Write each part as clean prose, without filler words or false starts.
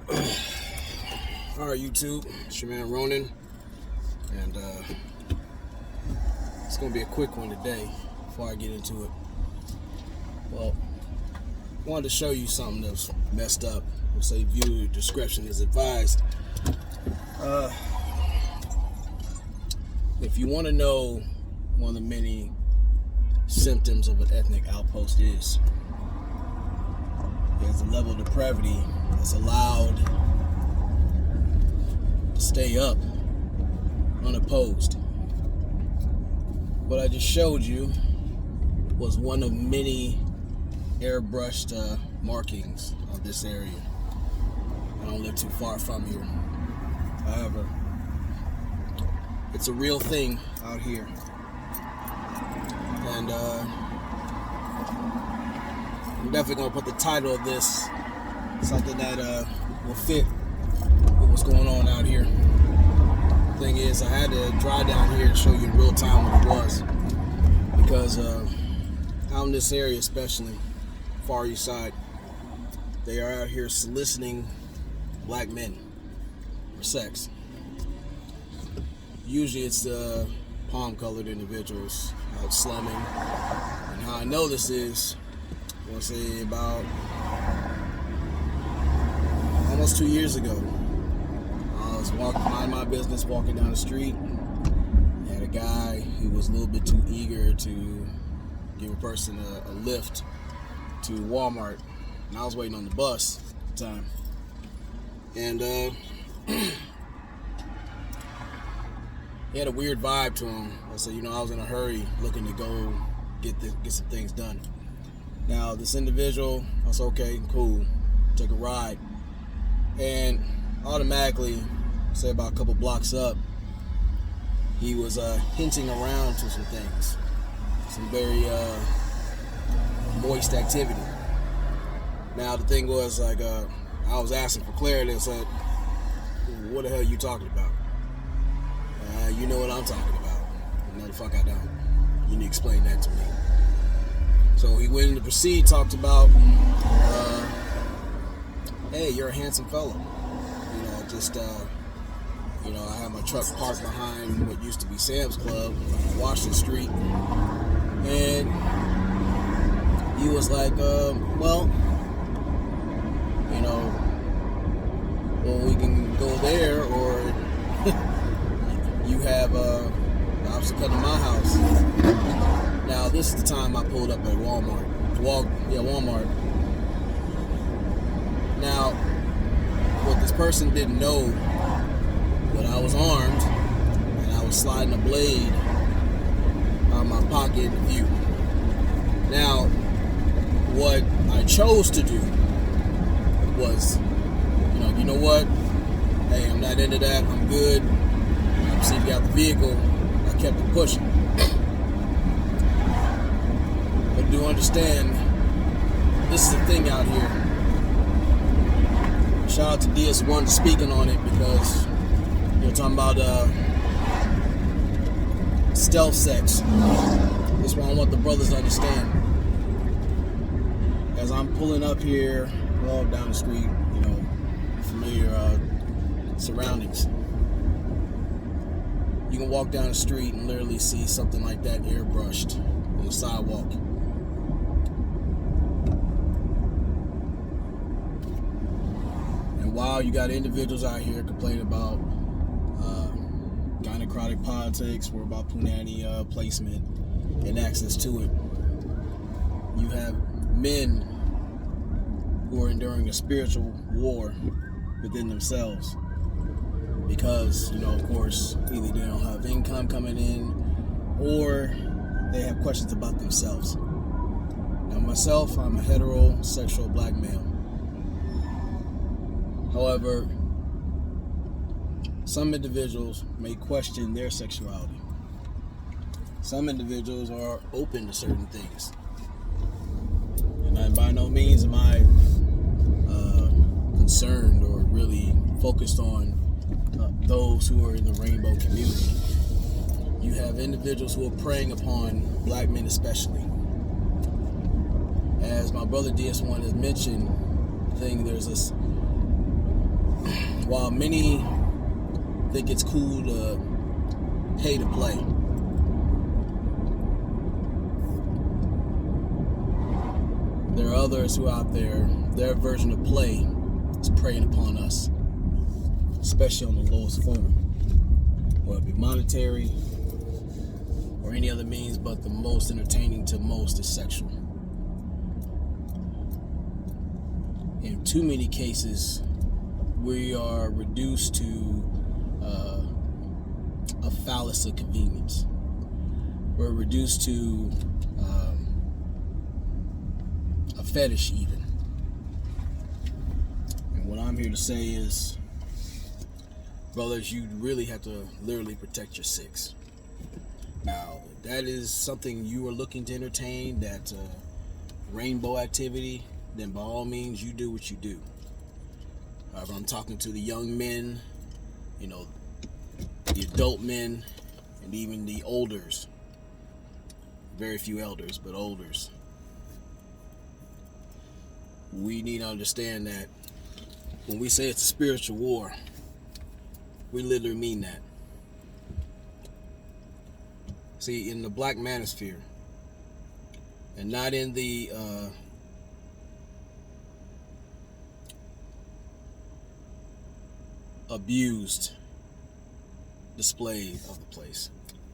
Alright, YouTube, it's your man Ronan, and it's going to be a quick one today before I get into it. Well, I wanted to show you something that's messed up. We'll say viewer discretion is advised. If you want to know one of the many symptoms of an ethnic outpost is, there's a level of depravity that's allowed to stay up unopposed. What I just showed you was one of many airbrushed markings of this area. I don't live too far from here. However, it's a real thing out here. And I'm definitely going to put the title of this, something that will fit with what's going on out here. Thing is, I had to drive down here and show you in real time what it was. Because out in this area, especially Far East Side, they are out here soliciting black men for sex. Usually it's the palm-colored individuals out slumming. And how I know this is, I want to say about almost 2 years ago. I was minding my business, walking down the street. I had a guy who was a little bit too eager to give a person a lift to Walmart. And I was waiting on the bus at the time. And he had a weird vibe to him. I said, I was in a hurry looking to go get some things done. Now, this individual, I said, okay, cool, take a ride. And automatically, say about a couple blocks up, he was hinting around to some things, some very moist activity. Now, the thing was, I was asking for clarity. I said, what the hell are you talking about? You know what I'm talking about. No, the fuck I don't. You need to explain that to me. So he went into proceed, talked about, hey, you're a handsome fellow. I had my truck parked behind what used to be Sam's Club on Washington Street. And he was like, well, we can go there, or you have the opposite cut to my house. Now, this is the time I pulled up at Walmart. Walmart. Now, what this person didn't know, but I was armed, and I was sliding a blade out of my pocket in view. Now, what I chose to do was, you know what? Hey, I'm not into that. I'm good. I proceeded to get out the vehicle. I kept it pushing. But do understand, this is the thing out here. Shout out to DS1 for speaking on it, because you're talking about stealth sex. This is what I want the brothers to understand. As I'm pulling up here, down the street, familiar surroundings. You can walk down the street and literally see something like that airbrushed on the sidewalk. And while you got individuals out here complaining about Gynocentric politics, or about Punani placement and access to it, you have men who are enduring a spiritual war within themselves. Because, of course, either they don't have income coming in, or they have questions about themselves. Now, myself, I'm a heterosexual black male. However, some individuals may question their sexuality. Some individuals are open to certain things. And by no means am I concerned or really focused on those who are in the rainbow community. You have individuals who are preying upon black men especially. As my brother DS1 has mentioned, there's this while many think it's cool to pay to play, there are others who out there, their version of play is preying upon us, especially on the lowest form, whether it be monetary or any other means, but the most entertaining to most is sexual. In too many cases, we are reduced to a phallus of convenience. We're reduced to a fetish even. And what I'm here to say is, brothers, you really have to literally protect your six. Now, if that is something you are looking to entertain, that rainbow activity, then by all means, you do what you do. However, I'm talking to the young men, the adult men, and even the olders. Very few elders, but olders. We need to understand that when we say it's a spiritual war, we literally mean that. See, in the black manosphere, and not in the abused display of the place.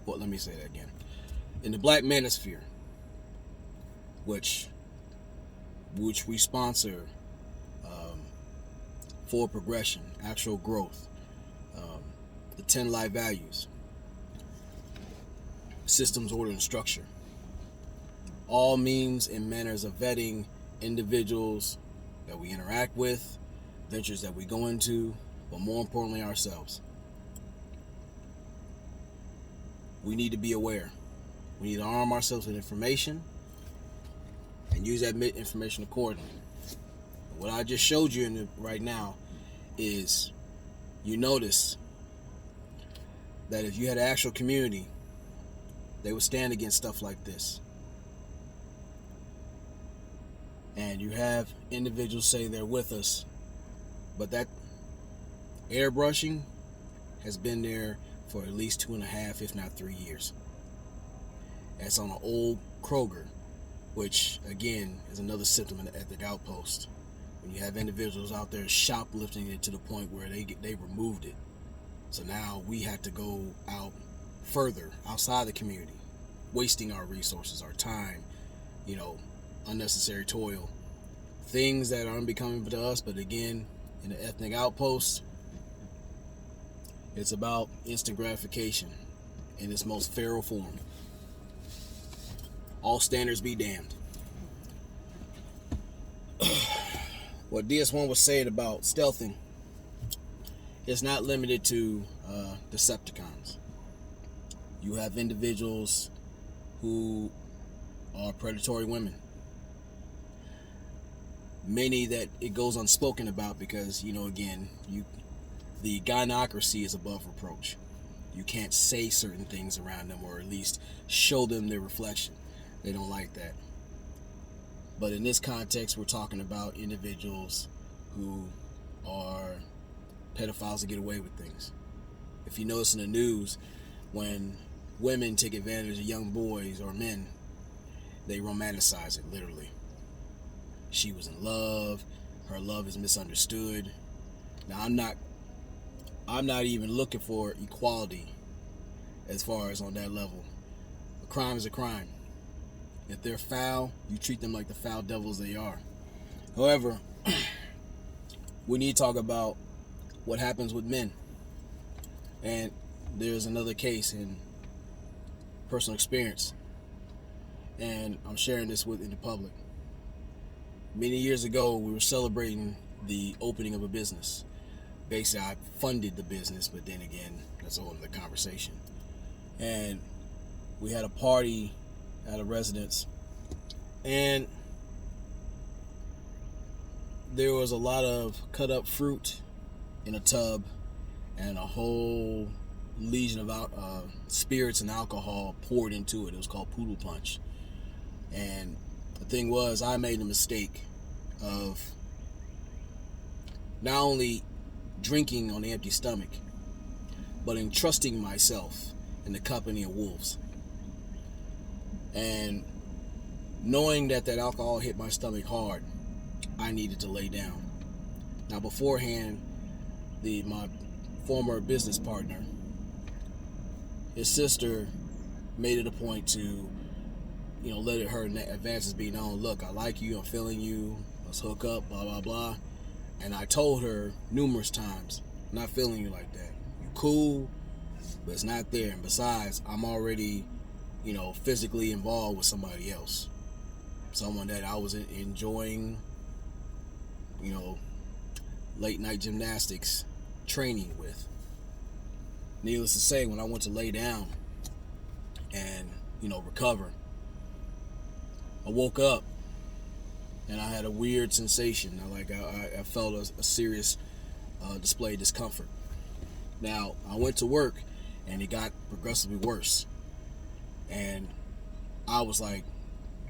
Well, let me say that again. In the black manosphere, which we sponsor for progression, actual growth, the 10 life values, systems, order, and structure, all means and manners of vetting individuals that we interact with, ventures that we go into, but more importantly, ourselves. We need to be aware. We need to arm ourselves with information and use that information accordingly. What I just showed you right now is, you notice that if you had an actual community, they would stand against stuff like this. And you have individuals say they're with us, but that airbrushing has been there for at least 2.5, if not 3 years. That's on an old Kroger, which again is another symptom of the ethnic outpost. When you have individuals out there shoplifting it to the point where they removed it. So now we have to go out further outside the community, wasting our resources, our time, unnecessary toil, things that are unbecoming to us. But again, in the ethnic outpost, it's about instant gratification in its most feral form. All standards be damned. What DS1 was saying about stealthing is not limited to Decepticons. You have individuals who are predatory women. Many that it goes unspoken about because, the gynocracy is above reproach. You can't say certain things around them, or at least show them their reflection. They don't like that. But in this context, we're talking about individuals who are pedophiles that get away with things. If you notice in the news, when women take advantage of young boys or men, they romanticize it, literally. She was in love. Her love is misunderstood. Now, I'm not even looking for equality as far as on that level. A crime is a crime. If they're foul, you treat them like the foul devils they are. However, we need to talk about what happens with men. And there's another case in personal experience. And I'm sharing this in the public. Many years ago, we were celebrating the opening of a business. Basically, I funded the business, but then again, that's a whole other conversation. And we had a party at a residence, and there was a lot of cut up fruit in a tub and a whole legion of spirits and alcohol poured into it. It was called poodle punch. And the thing was, I made the mistake of not only drinking on an empty stomach, but in trusting myself in the company of wolves. And knowing that alcohol hit my stomach hard, I needed to lay down. Now beforehand, my former business partner, his sister made it a point to, let her advances be known. Look, I like you, I'm feeling you, let's hook up, blah, blah, blah. And I told her numerous times, I'm not feeling you like that. You're cool, but it's not there. And besides, I'm already, physically involved with somebody else. Someone that I was enjoying, late night gymnastics training with. Needless to say, when I went to lay down and, recover, I woke up and I had a weird sensation. I felt a serious display of discomfort. Now, I went to work and it got progressively worse. And I was like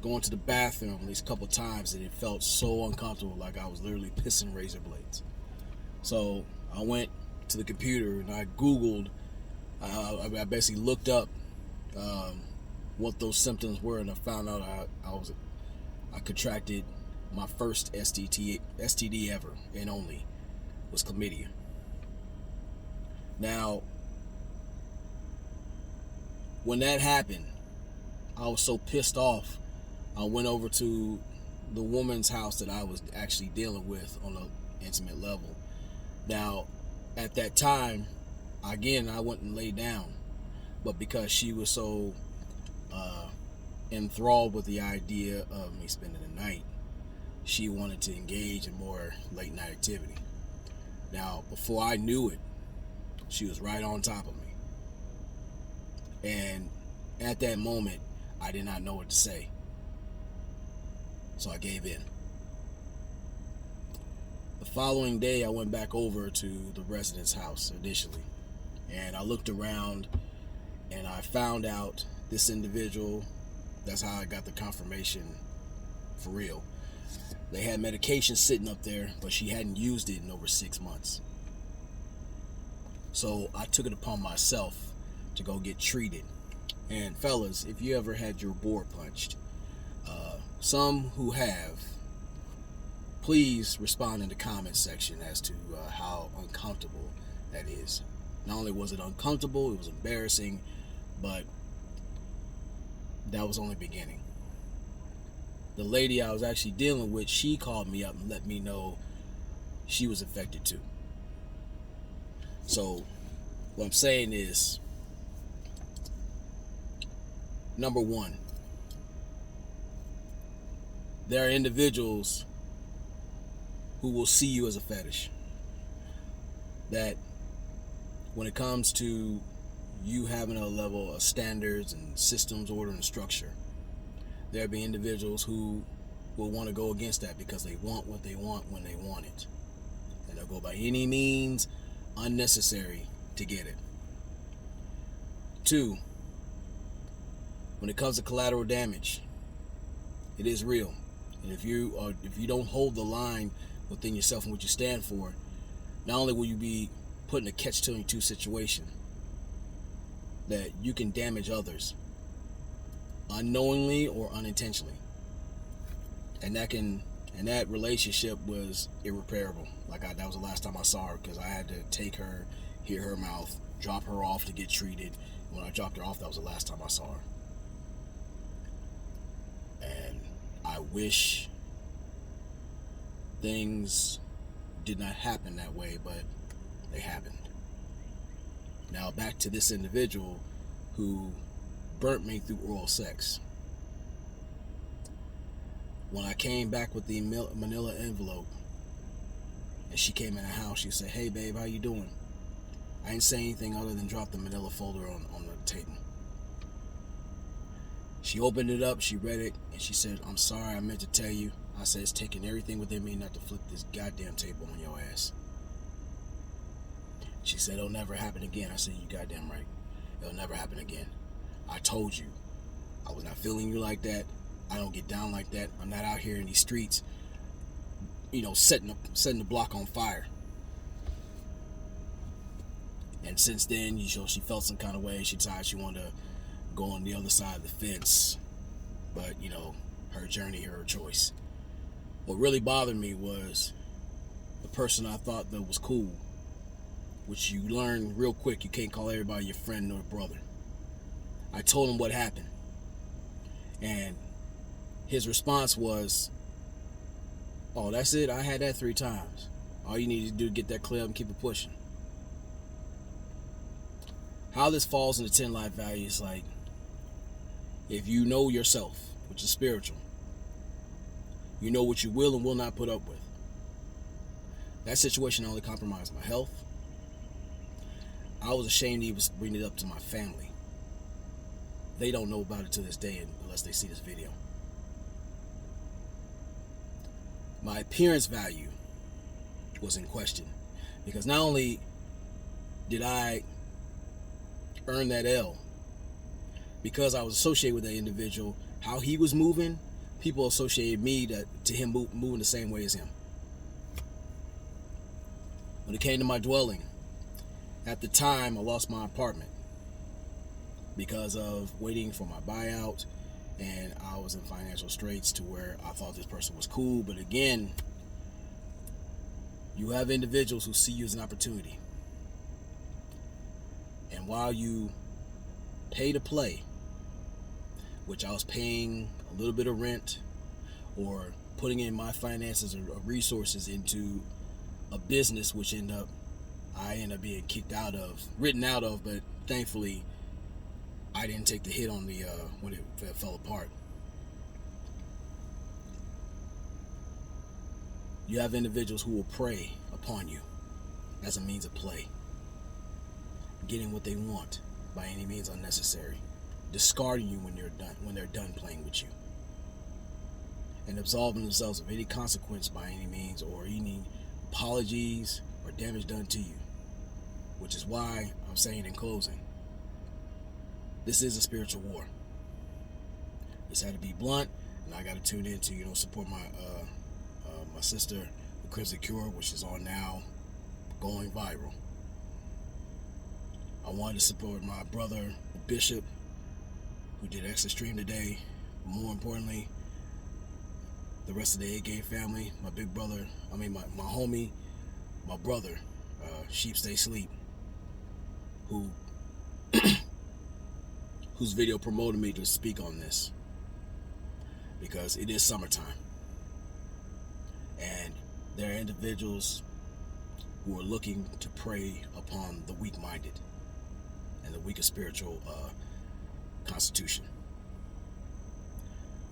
going to the bathroom at least a couple times and it felt so uncomfortable, like I was literally pissing razor blades. So I went to the computer and I Googled, I basically looked up what those symptoms were, and I found out I contracted my first STD ever and only, was chlamydia. Now, when that happened, I was so pissed off, I went over to the woman's house that I was actually dealing with on an intimate level. Now, at that time, again, I went and laid down, but because she was so enthralled with the idea of me spending the night, she wanted to engage in more late night activity. Now, before I knew it, she was right on top of me. And at that moment, I did not know what to say. So I gave in. The following day, I went back over to the resident's house initially. And I looked around and I found out this individual, that's how I got the confirmation for real. They had medication sitting up there, but she hadn't used it in over 6 months. So I took it upon myself to go get treated. And fellas, if you ever had your board punched, some who have, please respond in the comment section as to how uncomfortable that is. Not only was it uncomfortable, it was embarrassing, but that was only beginning. The lady I was actually dealing with, she called me up and let me know she was affected too. So what I'm saying is, number one, there are individuals who will see you as a fetish. That when it comes to you having a level of standards and systems, order, and structure, there'll be individuals who will want to go against that because they want what they want when they want it. And they'll go by any means unnecessary to get it. 2, when it comes to collateral damage, it is real. And if you don't hold the line within yourself and what you stand for, not only will you be put in a catch-22 situation, that you can damage others unknowingly or unintentionally. And that relationship was irreparable. That was the last time I saw her, because I had to take her, hear her mouth, drop her off to get treated. When I dropped her off, that was the last time I saw her. And I wish things did not happen that way, but they happened. Now back to this individual who burnt me through oral sex. When I came back with the manila envelope and she came in the house, she said, "Hey babe, how you doing?" I didn't say anything other than drop the manila folder on the table. She opened it up, she read it, and she said, "I'm sorry, I meant to tell you." I said, "It's taking everything within me not to flip this goddamn table on your ass." She said, "It'll never happen again." I said, "You goddamn right. It'll never happen again. I told you. I was not feeling you like that. I don't get down like that. I'm not out here in these streets, setting the block on fire." And since then, she felt some kind of way. She decided she wanted to go on the other side of the fence. But, her journey, her choice. What really bothered me was the person I thought that was cool, which you learn real quick. You can't call everybody your friend or brother. I told him what happened. And his response was, "Oh, that's it? I had that 3 times. All you need to do is get that clear up and keep it pushing." How this falls into 10 life values, like, if you know yourself, which is spiritual, you know what you will and will not put up with. That situation only compromised my health. I was ashamed to even bring it up to my family. They don't know about it to this day unless they see this video. My appearance value was in question, because not only did I earn that L, because I was associated with that individual, how he was moving, people associated me to him moving the same way as him. When it came to my dwelling, at the time I lost my apartment because of waiting for my buyout, and I was in financial straits to where I thought this person was cool. But again, you have individuals who see you as an opportunity, and while you pay to play, which I was paying a little bit of rent or putting in my finances or resources into a business, which I ended up being written out of, but thankfully I didn't take the hit on the when it fell apart. You have individuals who will prey upon you as a means of play, getting what they want by any means unnecessary, discarding you when they're done playing with you, and absolving themselves of any consequence by any means, or any apologies or damage done to you. Which is why I'm saying in closing, this is a spiritual war. This had to be blunt, and I got to tune in to support my sister, the Crimson Cure, which is on now, going viral. I wanted to support my brother, the Bishop, who did extra stream today. But more importantly, the rest of the A-Game family, my big brother, my homie, my brother, Sheep Stay Sleep, whose video promoted me to speak on this, because it is summertime, and there are individuals who are looking to prey upon the weak-minded and the weaker spiritual constitution.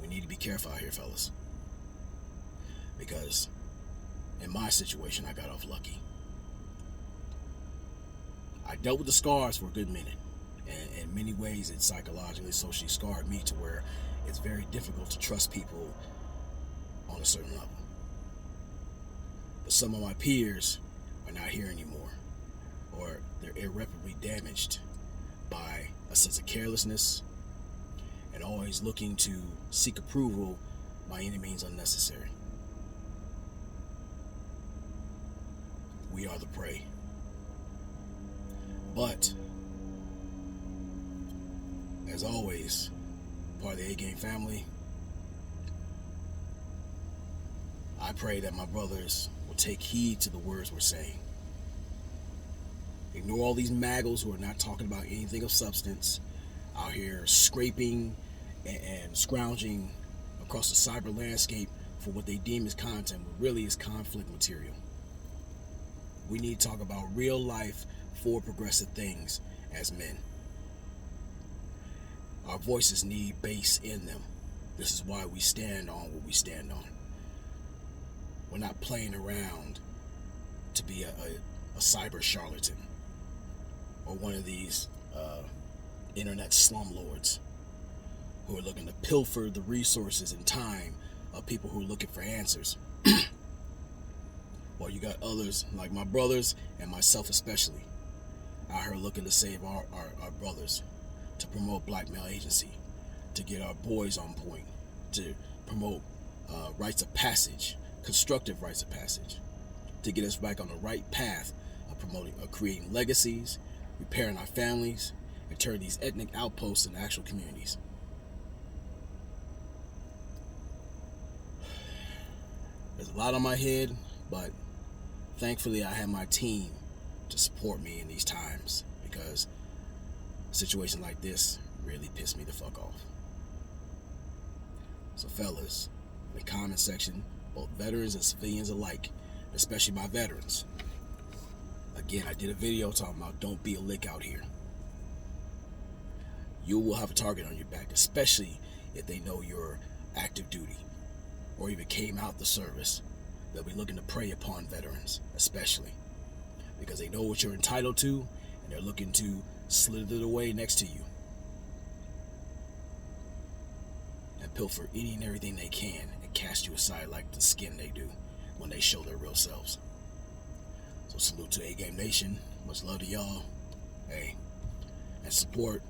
We need to be careful out here, fellas, because in my situation, I got off lucky. I dealt with the scars for a good minute, and in many ways it psychologically, socially scarred me to where it's very difficult to trust people on a certain level. But some of my peers are not here anymore, or they're irreparably damaged by a sense of carelessness and always looking to seek approval by any means unnecessary. We are the prey. But, as always, part of the A-Game family, I pray that my brothers will take heed to the words we're saying. Ignore all these maggles who are not talking about anything of substance, out here scraping and scrounging across the cyber landscape for what they deem as content, but really is conflict material. We need to talk about real life, for progressive things as men. Our voices need bass in them. This is why we stand on what we stand on. We're not playing around to be a cyber charlatan or one of these internet slumlords who are looking to pilfer the resources and time of people who are looking for answers. While you got others like my brothers and myself especially out here looking to save our brothers, to promote black male agency, to get our boys on point, to promote rites of passage, constructive rites of passage, to get us back on the right path of creating legacies, repairing our families, and turning these ethnic outposts into actual communities. There's a lot on my head, but thankfully I have my team to support me in these times, because a situation like this really pissed me the fuck off. So fellas, in the comment section, both veterans and civilians alike, especially my veterans, again, I did a video talking about don't be a lick out here. You will have a target on your back, especially if they know you're active duty or even came out the service. They'll be looking to prey upon veterans, especially because they know what you're entitled to, and they're looking to slither it away next to you and pilfer any and everything they can and cast you aside like the skin they do when they show their real selves. So salute to A-Game Nation. Much love to y'all. Hey, and support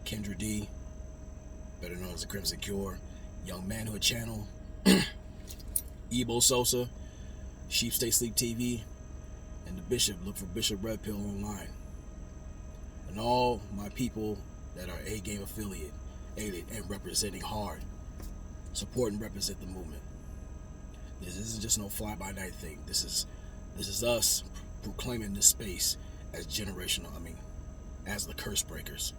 Kendra D, better known as the Crimson Cure, Young Manhood Channel, Ebo Sosa, Sheep Stay Sleep TV, and the Bishop. Look for Bishop Red Pill online. And all my people that are A-Game affiliated and representing hard, support and represent the movement. This isn't just no fly-by-night thing. This is us proclaiming this space as generational, as the curse breakers,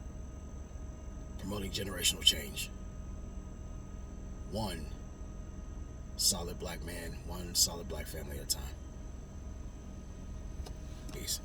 promoting generational change. One solid black man, one solid black family at a time. Peace.